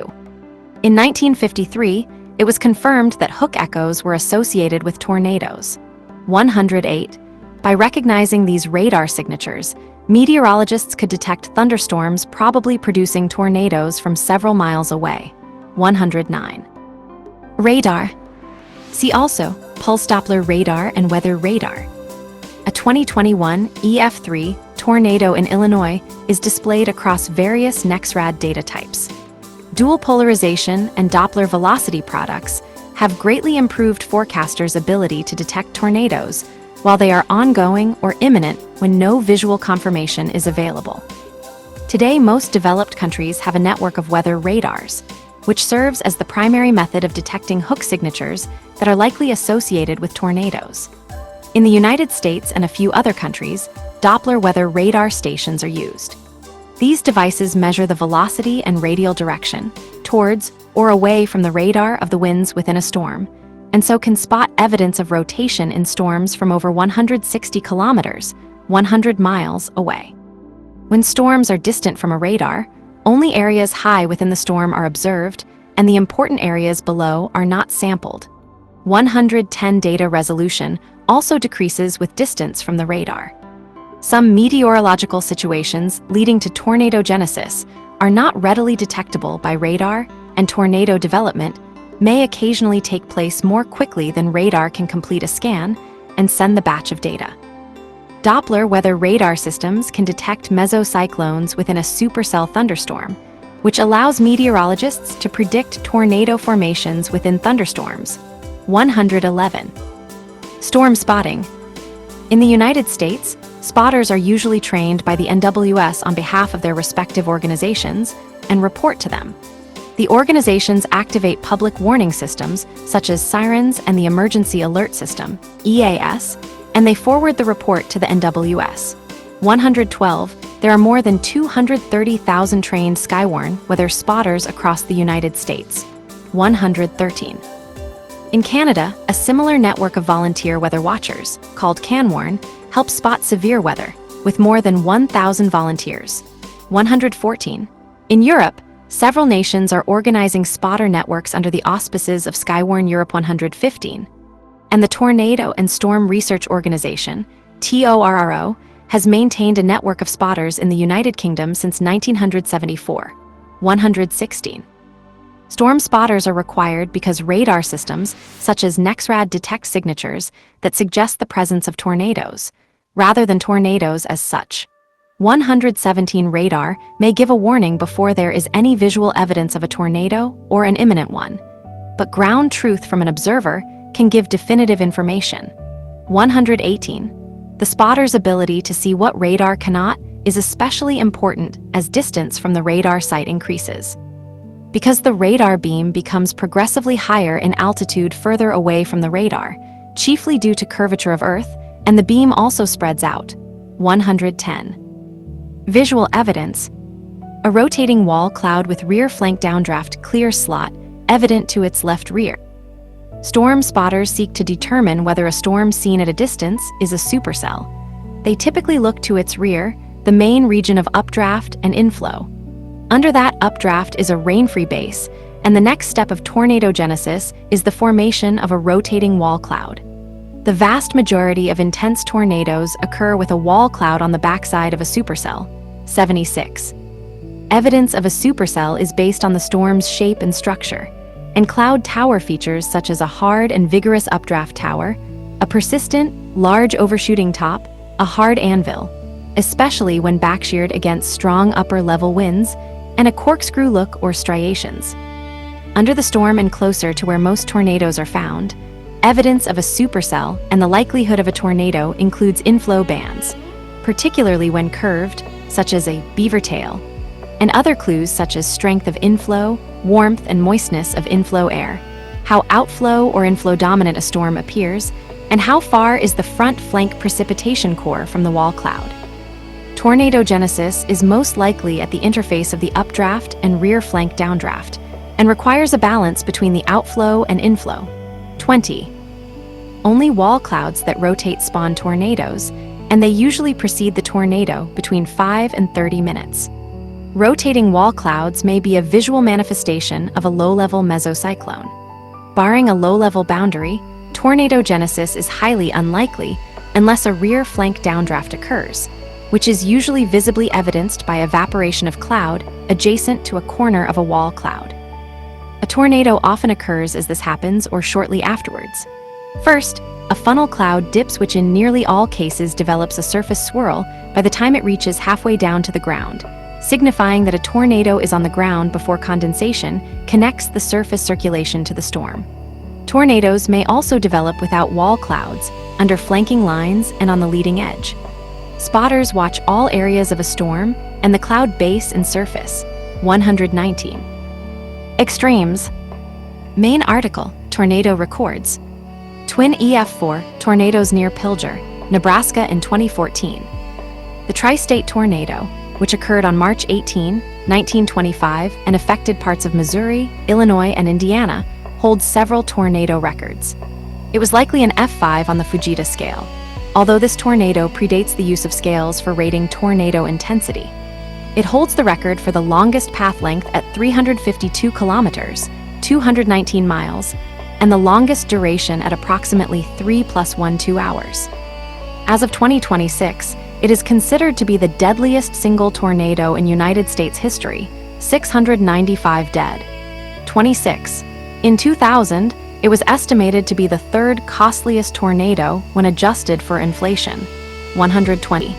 In 1953, it was confirmed that hook echoes were associated with tornadoes. 108. By recognizing these radar signatures, meteorologists could detect thunderstorms probably producing tornadoes from several miles away. 109. Radar. See also, pulse Doppler radar and weather radar. A 2021 EF3 tornado in Illinois is displayed across various NEXRAD data types. Dual polarization and Doppler velocity products have greatly improved forecasters' ability to detect tornadoes while they are ongoing or imminent when no visual confirmation is available. Today, most developed countries have a network of weather radars, which serves as the primary method of detecting hook signatures that are likely associated with tornadoes. In the United States and a few other countries, Doppler weather radar stations are used. These devices measure the velocity and radial direction, towards or away from the radar of the winds within a storm, and so can spot evidence of rotation in storms from over 160 kilometers, 100 miles away. When storms are distant from a radar, only areas high within the storm are observed, and the important areas below are not sampled. 110 data resolution also decreases with distance from the radar. Some meteorological situations leading to tornadogenesis are not readily detectable by radar, and tornado development may occasionally take place more quickly than radar can complete a scan and send the batch of data. Doppler weather radar systems can detect mesocyclones within a supercell thunderstorm, which allows meteorologists to predict tornado formations within thunderstorms. 111. Storm spotting. In the United States, spotters are usually trained by the NWS on behalf of their respective organizations and report to them. The organizations activate public warning systems, such as sirens and the Emergency Alert System, EAS, and they forward the report to the NWS. 112. There are more than 230,000 trained Skywarn weather spotters across the United States. 113. In Canada, a similar network of volunteer weather watchers, called CanWarn, helps spot severe weather, with more than 1,000 volunteers. 114. In Europe, Several nations are organizing spotter networks under the auspices of Skywarn Europe 115, and the Tornado and Storm Research Organization, TORRO, has maintained a network of spotters in the United Kingdom since 1974. 116. Storm spotters are required because radar systems, such as NEXRAD, detect signatures that suggest the presence of tornadoes, rather than tornadoes as such. 117 radar may give a warning before there is any visual evidence of a tornado or an imminent one, but ground truth from an observer can give definitive information. 118. The spotter's ability to see what radar cannot is especially important as distance from the radar site increases. Because the radar beam becomes progressively higher in altitude further away from the radar, chiefly due to curvature of Earth, and the beam also spreads out. 110. Visual evidence. A rotating wall cloud with rear flank downdraft clear slot, evident to its left rear. Storm spotters seek to determine whether a storm seen at a distance is a supercell. They typically look to its rear, the main region of updraft and inflow. Under that updraft is a rain-free base, and the next step of tornadogenesis is the formation of a rotating wall cloud. The vast majority of intense tornadoes occur with a wall cloud on the backside of a supercell. 76. Evidence of a supercell is based on the storm's shape and structure, and cloud tower features such as a hard and vigorous updraft tower, a persistent, large overshooting top, a hard anvil, especially when backsheared against strong upper-level winds, and a corkscrew look or striations. Under the storm and closer to where most tornadoes are found, evidence of a supercell and the likelihood of a tornado includes inflow bands, particularly when curved, such as a beaver tail, and other clues such as strength of inflow, warmth and moistness of inflow air, how outflow or inflow dominant a storm appears, and how far is the front flank precipitation core from the wall cloud. Tornadogenesis is most likely at the interface of the updraft and rear flank downdraft, and requires a balance between the outflow and inflow. 20. Only wall clouds that rotate spawn tornadoes, and they usually precede the tornado between 5 and 30 minutes. Rotating wall clouds may be a visual manifestation of a low-level mesocyclone. Barring a low-level boundary, tornadogenesis is highly unlikely unless a rear flank downdraft occurs, which is usually visibly evidenced by evaporation of cloud adjacent to a corner of a wall cloud. A tornado often occurs as this happens or shortly afterwards. First, a funnel cloud dips, which in nearly all cases develops a surface swirl by the time it reaches halfway down to the ground, signifying that a tornado is on the ground before condensation connects the surface circulation to the storm. Tornadoes may also develop without wall clouds, under flanking lines and on the leading edge. Spotters watch all areas of a storm and the cloud base and surface. 119. Extremes. Main article, Tornado Records. Twin EF4 tornadoes near Pilger, Nebraska in 2014. The tri-state tornado, which occurred on March 18, 1925 and affected parts of Missouri, Illinois, and Indiana, holds several tornado records. It was likely an F5 on the Fujita scale, although this tornado predates the use of scales for rating tornado intensity. It holds the record for the longest path length at 352 kilometers, 219 miles, and the longest duration at approximately 3 + 1 hours. As of 2026, it is considered to be the deadliest single tornado in United States history, 695 dead. 26. In 2000, it was estimated to be the third costliest tornado when adjusted for inflation, 120.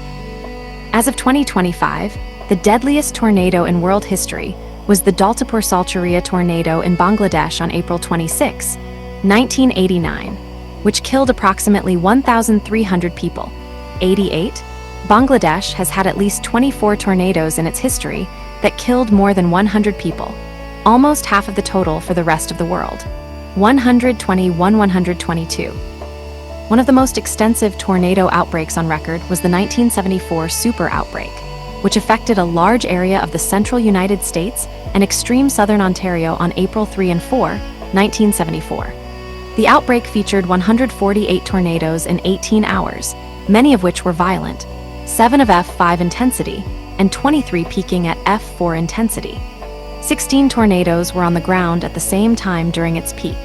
As of 2025, the deadliest tornado in world history was the Daltapur Salcharia tornado in Bangladesh on April 26, 1989, which killed approximately 1,300 people. 88. Bangladesh has had at least 24 tornadoes in its history that killed more than 100 people, almost half of the total for the rest of the world. 122. One of the most extensive tornado outbreaks on record was the 1974 super outbreak, which affected a large area of the central United States and extreme southern Ontario on April 3 and 4, 1974. The outbreak featured 148 tornadoes in 18 hours, many of which were violent, 7 of F5 intensity, and 23 peaking at F4 intensity. 16 tornadoes were on the ground at the same time during its peak.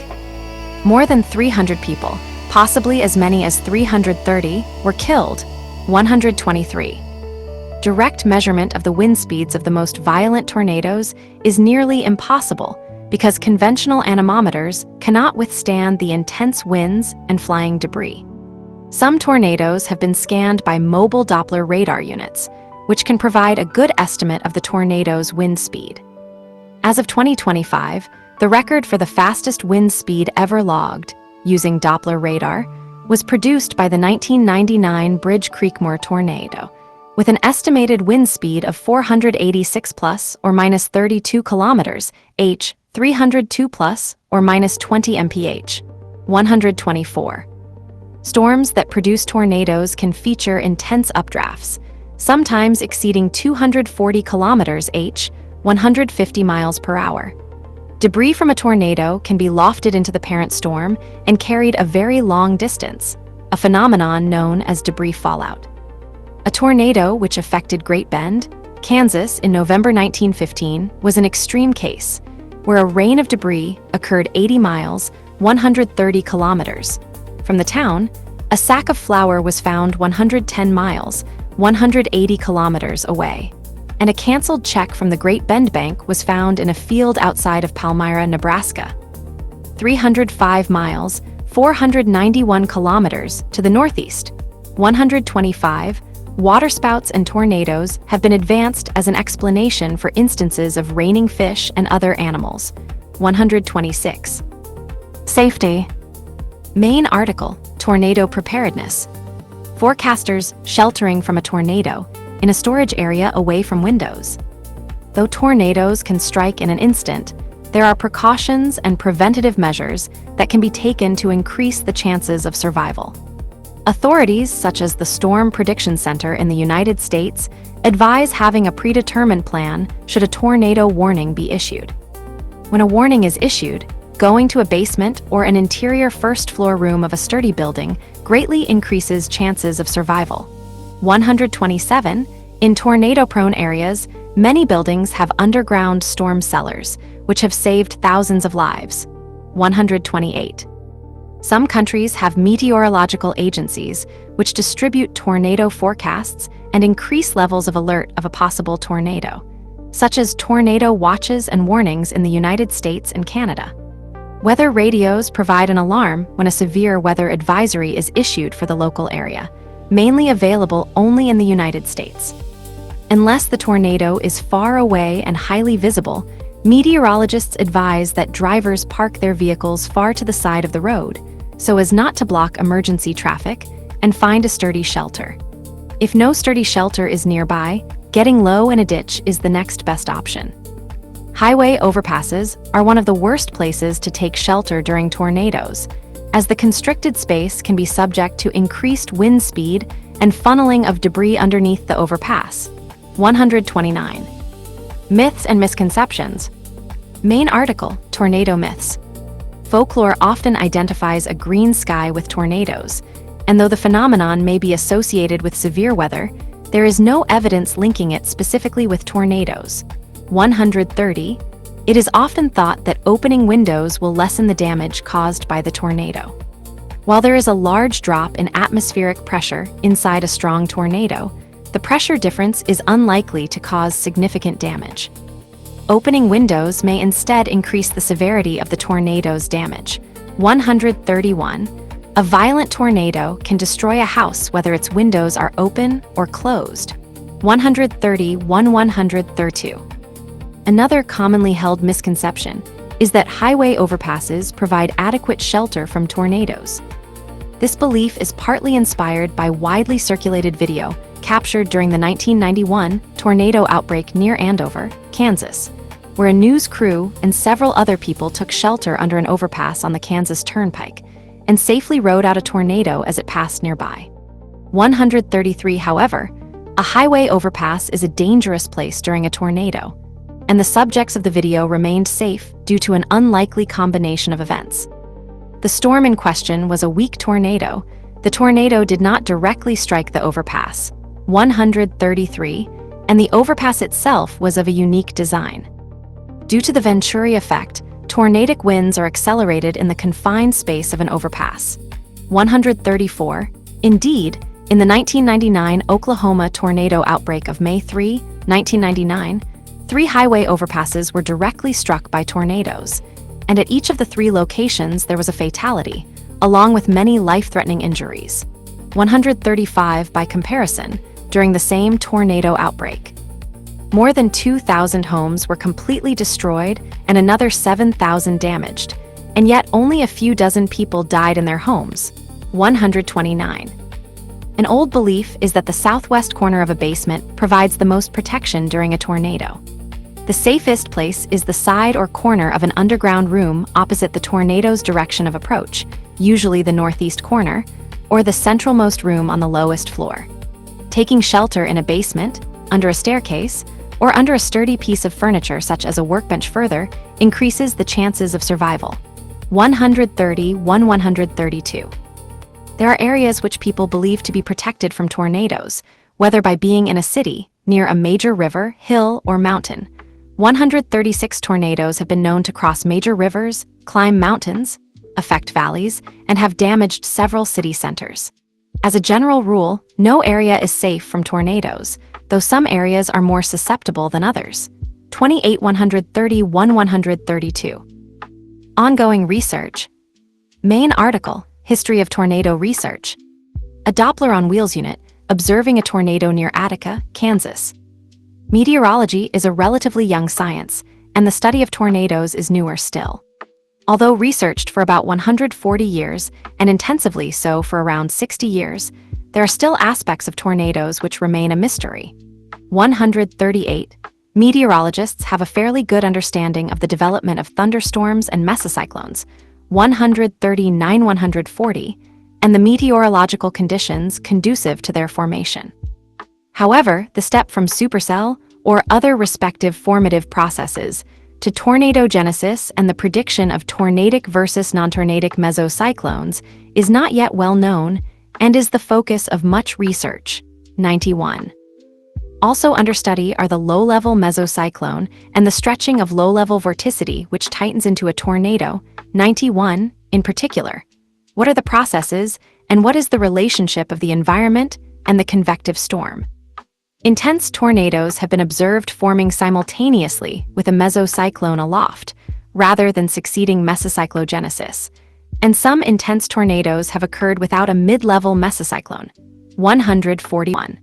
More than 300 people, possibly as many as 330, were killed, 123. Direct measurement of the wind speeds of the most violent tornadoes is nearly impossible because conventional anemometers cannot withstand the intense winds and flying debris. Some tornadoes have been scanned by mobile Doppler radar units, which can provide a good estimate of the tornado's wind speed. As of 2025, the record for the fastest wind speed ever logged, using Doppler radar, was produced by the 1999 Bridge Creekmore tornado, with an estimated wind speed of 486 plus or minus 32 kilometers h, 302 plus or minus 20 mph, 124. Storms that produce tornadoes can feature intense updrafts, sometimes exceeding 240 kilometers h, 150 miles per hour. Debris from a tornado can be lofted into the parent storm and carried a very long distance, a phenomenon known as debris fallout. A tornado which affected Great Bend, Kansas in November 1915 was an extreme case, where a rain of debris occurred 80 miles, 130 kilometers. From the town, a sack of flour was found 110 miles, 180 kilometers away, and a canceled check from the Great Bend Bank was found in a field outside of Palmyra, Nebraska. 305 miles, 491 kilometers to the northeast, 125, waterspouts and tornadoes have been advanced as an explanation for instances of raining fish and other animals, 126. Safety. Main article, Tornado Preparedness. Forecasters sheltering from a tornado in a storage area away from windows. Though tornadoes can strike in an instant, there are precautions and preventative measures that can be taken to increase the chances of survival. Authorities such as the Storm Prediction Center in the United States advise having a predetermined plan should a tornado warning be issued. When a warning is issued, going to a basement or an interior first-floor room of a sturdy building greatly increases chances of survival. 127. In tornado-prone areas, many buildings have underground storm cellars, which have saved thousands of lives. 128. Some countries have meteorological agencies which distribute tornado forecasts and increase levels of alert of a possible tornado, such as tornado watches and warnings in the United States and Canada. Weather radios provide an alarm when a severe weather advisory is issued for the local area, mainly available only in the United States. Unless the tornado is far away and highly visible, meteorologists advise that drivers park their vehicles far to the side of the road, so as not to block emergency traffic, and find a sturdy shelter. If no sturdy shelter is nearby, getting low in a ditch is the next best option. Highway overpasses are one of the worst places to take shelter during tornadoes, as the constricted space can be subject to increased wind speed and funneling of debris underneath the overpass. 129. Myths and misconceptions. Main article, Tornado Myths. Folklore often identifies a green sky with tornadoes, and though the phenomenon may be associated with severe weather, there is no evidence linking it specifically with tornadoes. 130. It is often thought that opening windows will lessen the damage caused by the tornado. While there is a large drop in atmospheric pressure inside a strong tornado, the pressure difference is unlikely to cause significant damage. Opening windows may instead increase the severity of the tornado's damage. 131. A violent tornado can destroy a house whether its windows are open or closed. 132. Another commonly held misconception is that highway overpasses provide adequate shelter from tornadoes. This belief is partly inspired by widely circulated video captured during the 1991 tornado outbreak near Andover, Kansas, where a news crew and several other people took shelter under an overpass on the Kansas Turnpike and safely rode out a tornado as it passed nearby. 133. However, a highway overpass is a dangerous place during a tornado, and the subjects of the video remained safe due to an unlikely combination of events. The storm in question was a weak tornado. The tornado did not directly strike the overpass. 133, and the overpass itself was of a unique design. Due to the Venturi effect, tornadic winds are accelerated in the confined space of an overpass. 134. Indeed, in the 1999 Oklahoma tornado outbreak of May 3, 1999, 3 highway overpasses were directly struck by tornadoes, and at each of the 3 locations there was a fatality, along with many life-threatening injuries. 135 by comparison, during the same tornado outbreak. More than 2,000 homes were completely destroyed and another 7,000 damaged, and yet only a few dozen people died in their homes. 129. An old belief is that the southwest corner of a basement provides the most protection during a tornado. The safest place is the side or corner of an underground room opposite the tornado's direction of approach, usually the northeast corner, or the centralmost room on the lowest floor. Taking shelter in a basement, under a staircase, or under a sturdy piece of furniture such as a workbench further increases the chances of survival. 132. There are areas which people believe to be protected from tornadoes, whether by being in a city, near a major river, hill, or mountain. 136 tornadoes have been known to cross major rivers, climb mountains, affect valleys, and have damaged several city centers. As a general rule, no area is safe from tornadoes, though some areas are more susceptible than others. 132. Ongoing research. Main article, History of Tornado Research. A Doppler on Wheels unit, observing a tornado near Attica, Kansas. Meteorology is a relatively young science, and the study of tornadoes is newer still. Although researched for about 140 years, and intensively so for around 60 years, there are still aspects of tornadoes which remain a mystery. 138. Meteorologists have a fairly good understanding of the development of thunderstorms and mesocyclones, 139-140, and the meteorological conditions conducive to their formation. However, the step from supercell, or other respective formative processes, to tornadogenesis and the prediction of tornadic versus non-tornadic mesocyclones is not yet well known and is the focus of much research. 91. Also under study are the low-level mesocyclone and the stretching of low-level vorticity which tightens into a tornado. 91, in particular. What are the processes, and what is the relationship of the environment and the convective storm? Intense tornadoes have been observed forming simultaneously with a mesocyclone aloft, rather than succeeding mesocyclogenesis, and some intense tornadoes have occurred without a mid-level mesocyclone. 141.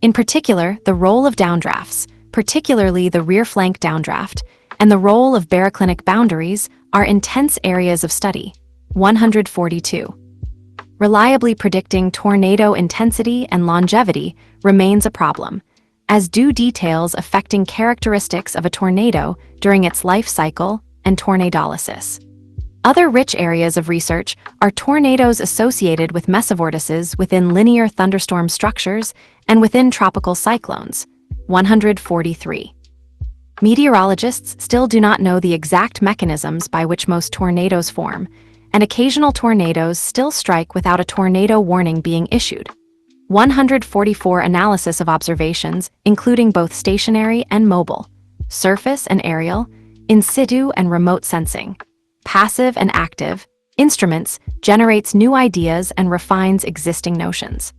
In particular, the role of downdrafts, particularly the rear flank downdraft, and the role of baroclinic boundaries are intense areas of study. 142. Reliably predicting tornado intensity and longevity remains a problem, as do details affecting characteristics of a tornado during its life cycle and tornadolysis. Other rich areas of research are tornadoes associated with mesovortices within linear thunderstorm structures and within tropical cyclones. 143. Meteorologists still do not know the exact mechanisms by which most tornadoes form, and occasional tornadoes still strike without a tornado warning being issued. 144 analysis of observations, including both stationary and mobile, surface and aerial, in situ and remote sensing, passive and active, instruments, generates new ideas and refines existing notions.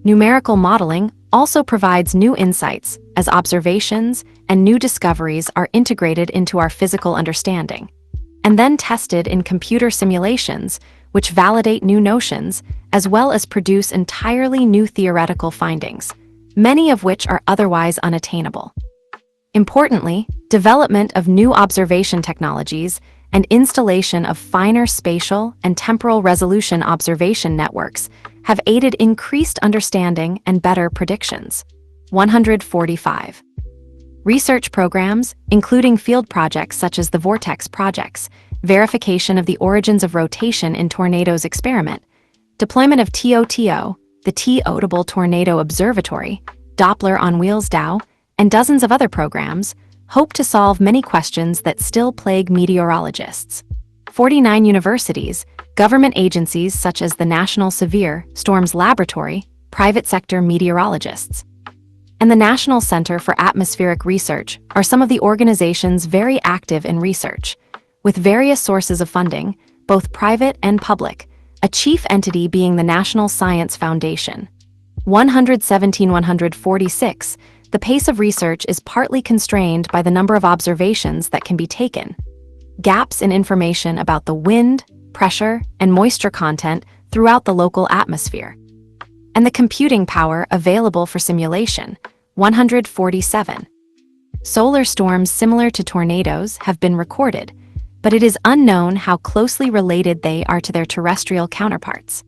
Numerical modeling also provides new insights as observations and new discoveries are integrated into our physical understanding, and then tested in computer simulations, which validate new notions, as well as produce entirely new theoretical findings, many of which are otherwise unattainable. Importantly, development of new observation technologies and installation of finer spatial and temporal resolution observation networks have aided increased understanding and better predictions. 145. Research programs, including field projects such as the Vortex projects, verification of the origins of rotation in tornadoes experiment, deployment of TOTO, the T-Otable Tornado Observatory, Doppler on Wheels DAO, and dozens of other programs, hope to solve many questions that still plague meteorologists. 49 universities, government agencies such as the National Severe Storms Laboratory, private sector meteorologists. and the National Center for Atmospheric Research are some of the organizations very active in research, with various sources of funding, both private and public, a chief entity being the National Science Foundation. 117-146, the pace of research is partly constrained by the number of observations that can be taken. Gaps in information about the wind, pressure, and moisture content throughout the local atmosphere. And the computing power available for simulation, 147. Solar storms similar to tornadoes have been recorded, but it is unknown how closely related they are to their terrestrial counterparts.